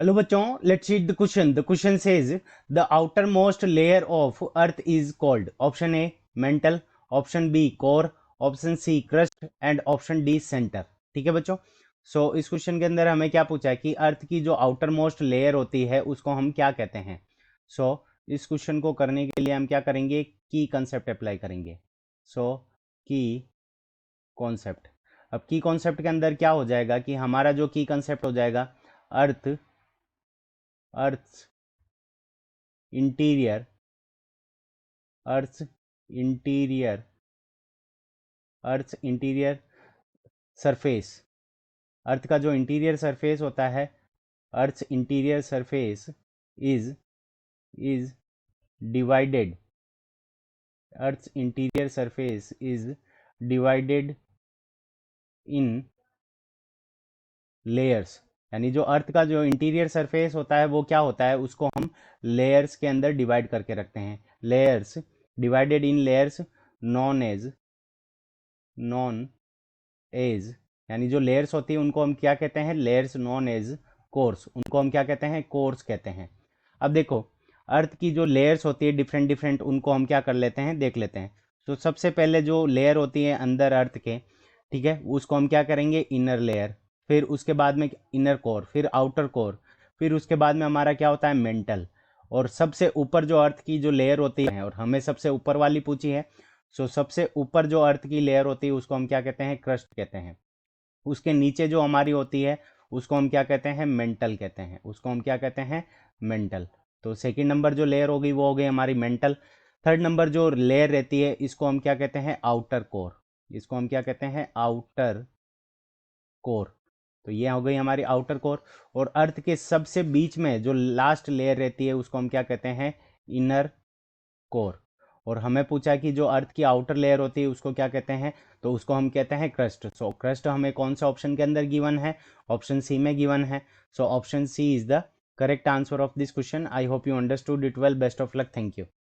Hello बच्चों, let's read the question. The question says the outermost layer of earth is called. Option A mantle, option B core, option C crust and option D centre. ठीक है बच्चों. इस question के अंदर हमें क्या पूछा है कि अर्थ की जो आउटर मोस्ट लेयर होती है उसको हम क्या कहते हैं. सो इस क्वेश्चन को करने के लिए हम क्या करेंगे, की कंसेप्ट अप्लाई करेंगे. की कॉन्सेप्ट. अब की कॉन्सेप्ट के अंदर क्या हो जाएगा कि हमारा जो की कंसेप्ट हो जाएगा, earth earth interior earth interior earth interior surface. Earth का जो इंटीरियर सरफेस होता है, earth interior surface is is divided. Earth interior surface is divided in layers. यानी जो अर्थ का जो इंटीरियर सरफेस होता है वो क्या होता है, उसको हम लेयर्स के अंदर डिवाइड करके रखते हैं. Layers divided in layers known as. यानी जो लेयर्स होती है उनको हम क्या कहते हैं, लेयर्स नॉन एज कोर्स. उनको हम क्या कहते हैं, कोर्स कहते हैं. अब देखो, अर्थ की जो लेयर्स होती है डिफरेंट डिफरेंट, उनको हम क्या कर लेते हैं, देख लेते हैं. तो सबसे पहले जो लेयर होती है अंदर अर्थ के, ठीक है, उसको हम क्या करेंगे, इनर लेयर. फिर उसके बाद में इनर कोर, फिर आउटर कोर, फिर उसके बाद में हमारा क्या होता है, मेंटल. और सबसे ऊपर जो अर्थ की जो लेयर होती है, और हमें सबसे ऊपर वाली पूछी है, सबसे ऊपर जो अर्थ की लेयर होती है उसको हम क्या कहते हैं, क्रस्ट कहते हैं. उसके नीचे जो हमारी होती है उसको हम क्या कहते हैं, मेंटल कहते हैं. उसको हम क्या कहते हैं, मेंटल. तो सेकंड नंबर जो लेयर होगी वो हो गई हमारी मेंटल. थर्ड नंबर जो लेयर रहती है इसको हम क्या कहते हैं, आउटर कोर. इसको हम क्या कहते हैं, आउटर कोर. तो ये हो गई हमारी आउटर कोर. और अर्थ के सबसे बीच में जो लास्ट लेयर रहती है उसको हम क्या कहते हैं, इनर कोर. और हमें पूछा कि जो अर्थ की आउटर लेयर होती है उसको क्या कहते हैं, तो उसको हम कहते हैं क्रस्ट. क्रस्ट हमें कौन सा ऑप्शन के अंदर गिवन है, ऑप्शन सी में गिवन है. Option C is the correct answer of this question. I hope you understood it well. Best of luck. Thank you.